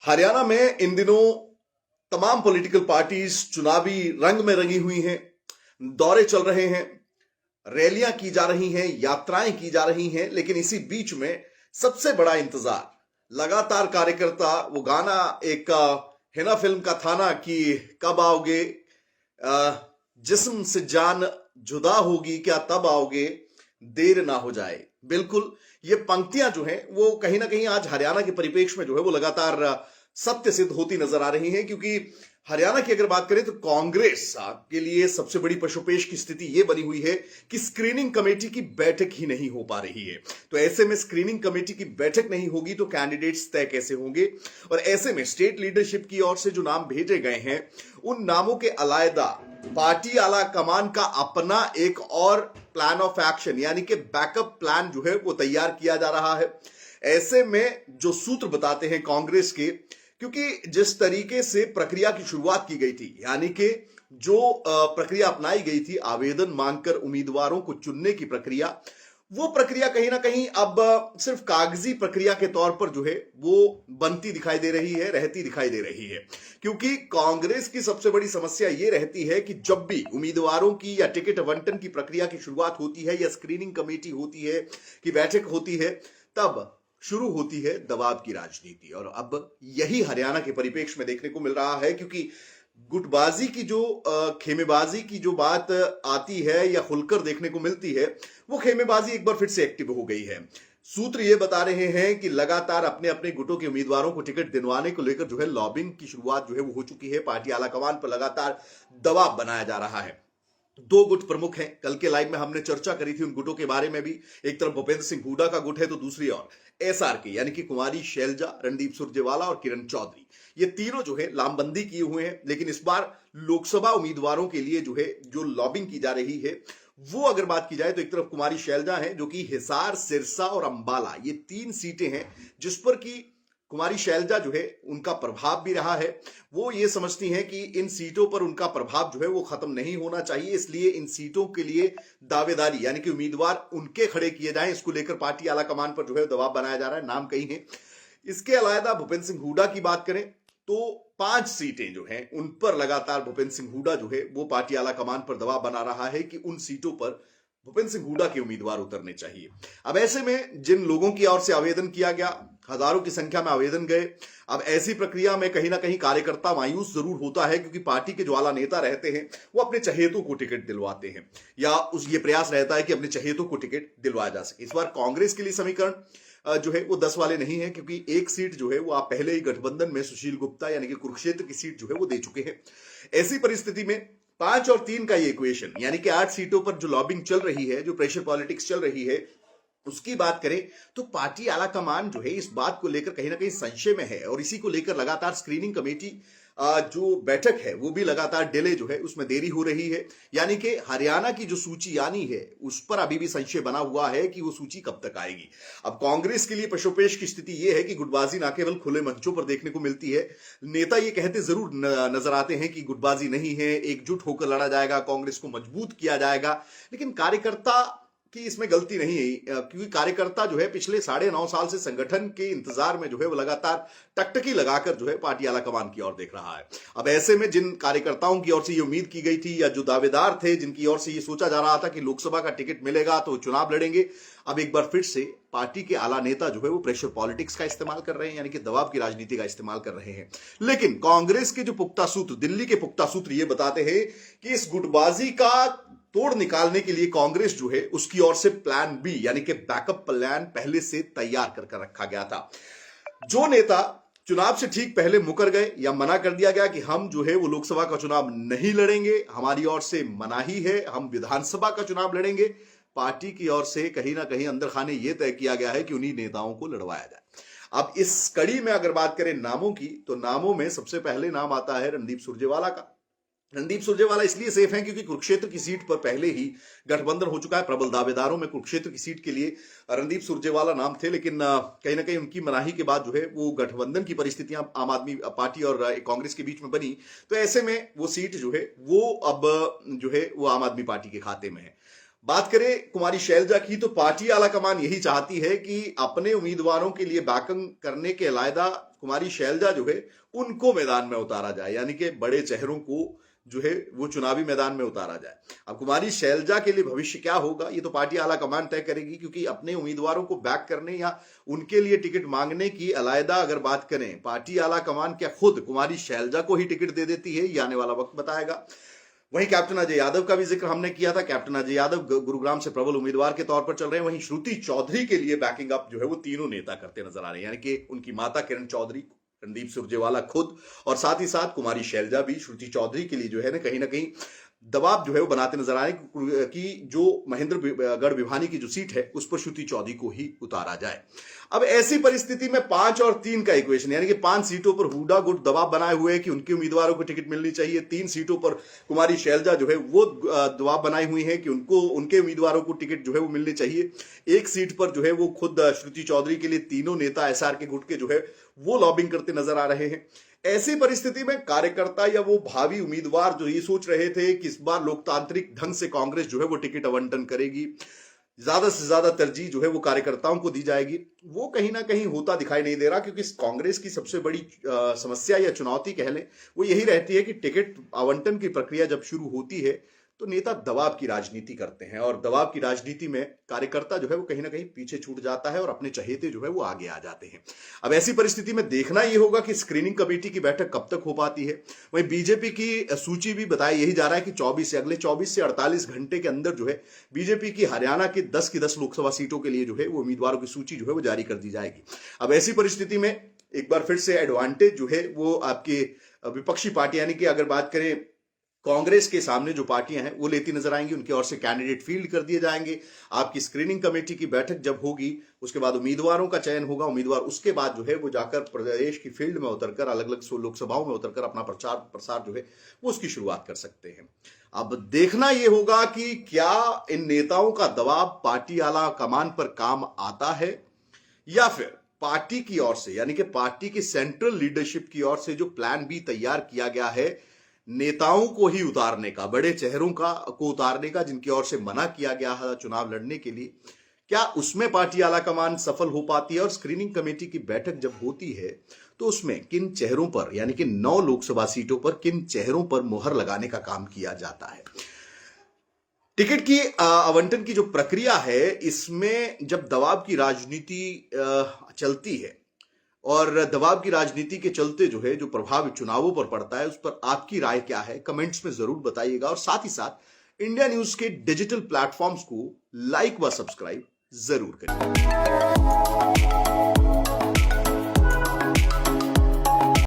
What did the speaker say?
हरियाणा में इन दिनों तमाम पॉलिटिकल पार्टीज चुनावी रंग में रंगी हुई हैं। दौरे चल रहे हैं, रैलियां की जा रही हैं, यात्राएं की जा रही हैं, लेकिन इसी बीच में सबसे बड़ा इंतजार लगातार कार्यकर्ता वो गाना एक हिना फिल्म का था ना कि कब आओगे, जिस्म से जान जुदा होगी क्या तब आओगे, देर ना हो जाए। बिल्कुल ये पंक्तियां जो हैं वो कहीं ना कहीं आज हरियाणा के परिप्रेक्ष्य में जो है वो लगातार सत्य सिद्ध होती नजर आ रही हैं, क्योंकि हरियाणा की अगर बात करें तो कांग्रेस के लिए सबसे बड़ी पशुपेश की स्थिति यह बनी हुई है कि स्क्रीनिंग कमेटी की बैठक ही नहीं हो पा रही है। तो ऐसे में स्क्रीनिंग कमेटी की बैठक नहीं होगी तो कैंडिडेट्स तय कैसे होंगे, और ऐसे में स्टेट लीडरशिप की ओर से जो नाम भेजे गए हैं उन नामों के अलायदा पार्टी आला कमान का अपना एक और प्लान ऑफ एक्शन यानी कि बैकअप प्लान जो है वो तैयार किया जा रहा है। ऐसे में जो सूत्र बताते हैं कांग्रेस के, क्योंकि जिस तरीके से प्रक्रिया की शुरुआत की गई थी, यानी कि जो प्रक्रिया अपनाई गई थी आवेदन मांगकर उम्मीदवारों को चुनने की प्रक्रिया, वो प्रक्रिया कहीं ना कहीं अब सिर्फ कागजी प्रक्रिया के तौर पर जो है वो बनती दिखाई दे रही है, रहती दिखाई दे रही है। क्योंकि कांग्रेस की सबसे बड़ी समस्या ये रहती है कि जब भी उम्मीदवारों की या टिकट आवंटन की प्रक्रिया की शुरुआत होती है या स्क्रीनिंग कमेटी होती है कि बैठक होती है, तब शुरू होती है दबाव की राजनीति। और अब यही हरियाणा के परिप्रेक्ष्य में देखने को मिल रहा है, क्योंकि गुटबाजी की जो खेमेबाजी की जो बात आती है या खुलकर देखने को मिलती है, वो खेमेबाजी एक बार फिर से एक्टिव हो गई है। सूत्र ये बता रहे हैं कि लगातार अपने अपने गुटों के उम्मीदवारों को टिकट दिलवाने को लेकर जो है लॉबिंग की शुरुआत जो है वो हो चुकी है। पार्टी आलाकमान पर लगातार दबाव बनाया जा रहा है। दो गुट प्रमुख हैं, कल के लाइव में हमने चर्चा करी थी उन गुटों के बारे में भी। एक तरफ भूपेंद्र सिंह हुड्डा का गुट है तो दूसरी ओर एसआरके यानी कि कुमारी शैलजा, रणदीप सुरजेवाला और किरण चौधरी, ये तीनों जो है लामबंदी किए हुए हैं। लेकिन इस बार लोकसभा उम्मीदवारों के लिए जो है जो लॉबिंग की जा रही है, वो अगर बात की जाए तो एक तरफ कुमारी शैलजा है जो कि हिसार, सिरसा और अंबाला, ये तीन सीटें हैं जिस पर की कुमारी शैलजा जो है उनका प्रभाव भी रहा है। वो ये समझती हैं कि इन सीटों पर उनका प्रभाव जो है वो खत्म नहीं होना चाहिए, इसलिए इन सीटों के लिए दावेदारी यानी कि उम्मीदवार उनके खड़े किए जाएं, इसको लेकर पार्टी आलाकमान पर जो है दबाव बनाया जा रहा है। नाम कई हैं। इसके अलावा भूपेंद्र सिंह हुड्डा की बात करें तो 5 सीटें जो हैं उन पर लगातार भूपेंद्र सिंह हुड्डा जो है वो पार्टी आलाकमान पर दबाव बना रहा है कि उन सीटों पर भूपेंद्र सिंह हुड्डा के उम्मीदवार उतरने चाहिए। अब ऐसे में जिन लोगों की ओर से आवेदन किया गया, हजारों की संख्या में आवेदन गए। अब ऐसी प्रक्रिया में कहीं ना कहीं कार्यकर्ता मायूस जरूर होता है, क्योंकि पार्टी के जो आला नेता रहते हैं वो अपने चहेतों को टिकट दिलवाते हैं, या उस ये प्रयास रहता है कि अपने चहेतों को टिकट दिलवाया जा सके। इस बार कांग्रेस के लिए समीकरण जो है वो 10 वाले नहीं है, क्योंकि एक सीट जो है वो आप पहले ही गठबंधन में सुशील गुप्ता यानी कि कुरुक्षेत्र की सीट जो है वो दे चुके हैं। ऐसी परिस्थिति में 5 और 3 का ये इक्वेशन यानी कि 8 सीटों पर जो लॉबिंग चल रही है, जो प्रेशर पॉलिटिक्स चल रही है, उसकी बात करें तो पार्टी आलाकमान जो है इस बात को लेकर कहीं ना कहीं संशय में है, और इसी को लेकर लगातार स्क्रीनिंग कमेटी जो बैठक है वो भी लगातार डिले जो है उसमें देरी हो रही है। यानी कि हरियाणा की जो सूची आनी है उस पर अभी भी संशय बना हुआ है कि वो सूची कब तक आएगी। अब कांग्रेस के लिए पशुपेश की स्थिति यह है कि गुटबाजी ना केवल खुले मंचों पर देखने को मिलती है, नेता ये कहते जरूर नजर आते हैं कि गुटबाजी नहीं है, एकजुट होकर लड़ा जाएगा, कांग्रेस को मजबूत किया जाएगा, लेकिन कार्यकर्ता कि इसमें गलती नहीं है, क्योंकि कार्यकर्ता जो है पिछले 9.5 साल से संगठन के इंतजार में जो है वो लगातार टकटकी लगाकर जो है पार्टी आलाकमान की ओर देख रहा है। अब ऐसे में जिन कार्यकर्ताओं की ओर से ये उम्मीद की गई थी, या जो दावेदार थे जिनकी ओर से ये सोचा जा रहा था कि लोकसभा का टिकट मिलेगा तो चुनाव लड़ेंगे, अब एक बार फिर से पार्टी के आला नेता जो है वो प्रेशर पॉलिटिक्स का इस्तेमाल कर रहे हैं, यानी कि दबाव की राजनीति का इस्तेमाल कर रहे हैं। लेकिन कांग्रेस के जो पुख्ता सूत्र, दिल्ली के पुख्ता सूत्र ये बताते हैं कि इस गुटबाजी का तोड़ निकालने के लिए कांग्रेस जो है उसकी ओर से प्लान बी यानी कि बैकअप प्लान पहले से तैयार कर रखा गया था। जो नेता चुनाव से ठीक पहले मुकर गए या मना कर दिया गया कि हम जो है वो लोकसभा का चुनाव नहीं लड़ेंगे, हमारी ओर से मनाही है, हम विधानसभा का चुनाव लड़ेंगे, पार्टी की ओर से कहीं ना कहीं अंदर खाने यह तय किया गया है कि उन्हीं नेताओं को लड़वाया जाए। अब इस कड़ी में अगर बात करें नामों की, तो नामों में सबसे पहले नाम आता है रणदीप सुरजेवाला का। रणदीप सुरजेवाला इसलिए सेफ हैं क्योंकि कुरुक्षेत्र की सीट पर पहले ही गठबंधन हो चुका है। प्रबल दावेदारों में कुरुक्षेत्र की सीट के लिए रणदीप सुरजेवाला नाम थे, लेकिन कहीं ना कहीं उनकी मनाही के बाद जो है वो गठबंधन की परिस्थितियां आम आदमी पार्टी और कांग्रेस के बीच में बनी, तो ऐसे में वो सीट जो है वो अब जो है वो आम आदमी पार्टी के खाते में है। बात करें कुमारी शैलजा की, तो पार्टी आलाकमान यही चाहती है कि अपने उम्मीदवारों के लिए बैकअप करने के अलावा कुमारी शैलजा जो है उनको मैदान में उतारा जाए, यानी कि बड़े चेहरों को जो है वो चुनावी मैदान में उतारा जाए। अब कुमारी शैलजा के लिए भविष्य क्या होगा ये तो पार्टी आलाकमान तय करेगी, क्योंकि अपने उम्मीदवारों को बैक करने या उनके लिए टिकट मांगने की अलग अगर बात करें, पार्टी आलाकमान क्या खुद कुमारी शैलजा को ही टिकट दे देती है, ये आने वाला वक्त बताएगा। वहीं कैप्टन अजय यादव का भी जिक्र हमने किया था। कैप्टन अजय यादव गुरुग्राम से प्रबल उम्मीदवार के तौर पर चल रहे हैं। वहीं श्रुति चौधरी के लिए बैकिंग अप जो है वो तीनों नेता करते नजर आ रहे हैं, यानी कि उनकी माता किरण चौधरी, रणदीप सुरजेवाला खुद, और साथ ही साथ कुमारी शैलजा भी श्रुति चौधरी के लिए जो है ना कहीं दबाव जो है वो बनाते नजर आ रहे हैं कि जो महेंद्रगढ़ भिवानी की जो सीट है उस पर श्रुति चौधरी को ही उतारा जाए। अब ऐसी परिस्थिति में 5 और 3 का इक्वेशन, यानी कि 5 सीटों पर हुडा गुट दबाव बनाए हुए है कि उनके उम्मीदवारों को टिकट मिलनी चाहिए, 3 सीटों पर कुमारी शैलजा जो है वो दबाव बनाई हुई है कि उनके उम्मीदवारों को टिकट जो है वो मिलनी चाहिए। 1 सीट पर जो है वो खुद श्रुति चौधरी के लिए तीनों नेता एसआर के गुट के जो है वो लॉबिंग करते नजर आ रहे हैं। ऐसी परिस्थिति में कार्यकर्ता या वो भावी उम्मीदवार जो ये सोच रहे थे कि इस बार लोकतांत्रिक ढंग से कांग्रेस जो है वो टिकट आवंटन करेगी, ज्यादा से ज्यादा तरजीह जो है वो कार्यकर्ताओं को दी जाएगी, वो कहीं ना कहीं होता दिखाई नहीं दे रहा। क्योंकि कांग्रेस की सबसे बड़ी समस्या या चुनौती कह लें वो यही रहती है कि टिकट आवंटन की प्रक्रिया जब शुरू होती है तो नेता दबाव की राजनीति करते हैं, और दबाव की राजनीति में कार्यकर्ता जो है वो कहीं ना कहीं पीछे छूट जाता है और अपने चहेते जो है वो आगे आ जाते हैं। अब ऐसी परिस्थिति में देखना ये होगा कि स्क्रीनिंग कमेटी की बैठक कब तक हो पाती है। वहीं बीजेपी की सूची भी बताया यही जा रहा है कि अगले 24 से 48 घंटे के अंदर जो है बीजेपी की हरियाणा की 10 लोकसभा सीटों के लिए जो है वो उम्मीदवारों की सूची जो है वो जारी कर दी जाएगी। अब ऐसी परिस्थिति में एक बार फिर से एडवांटेज जो है वो आपके विपक्षी पार्टी, यानी कि अगर बात करें कांग्रेस के सामने जो पार्टियां हैं वो लेती नजर आएंगी, उनकी ओर से कैंडिडेट फील्ड कर दिए जाएंगे। आपकी स्क्रीनिंग कमेटी की बैठक जब होगी उसके बाद उम्मीदवारों का चयन होगा, उम्मीदवार उसके बाद जो है वो जाकर प्रदेश की फील्ड में उतरकर अलग अलग लोकसभाओं में उतरकर अपना प्रचार प्रसार जो है वो उसकी शुरुआत कर सकते हैं। अब देखना यह होगा कि क्या इन नेताओं का दबाव पार्टी आला कमान पर काम आता है या फिर पार्टी की ओर से, यानी कि पार्टी की सेंट्रल लीडरशिप की ओर से जो प्लान बी तैयार किया गया है नेताओं को ही उतारने का, बड़े चेहरों को उतारने का, जिनकी ओर से मना किया गया है चुनाव लड़ने के लिए, क्या उसमें पार्टी आलाकमान सफल हो पाती है? और स्क्रीनिंग कमेटी की बैठक जब होती है तो उसमें किन चेहरों पर, यानी कि 9 लोकसभा सीटों पर किन चेहरों पर मोहर लगाने का काम किया जाता है? टिकट की आवंटन की जो प्रक्रिया है इसमें जब दबाव की राजनीति चलती है और दबाव की राजनीति के चलते जो है जो प्रभाव चुनावों पर पड़ता है उस पर आपकी राय क्या है कमेंट्स में जरूर बताइएगा। और साथ ही साथ इंडिया न्यूज के डिजिटल प्लेटफॉर्म्स को लाइक व सब्सक्राइब जरूर करिए।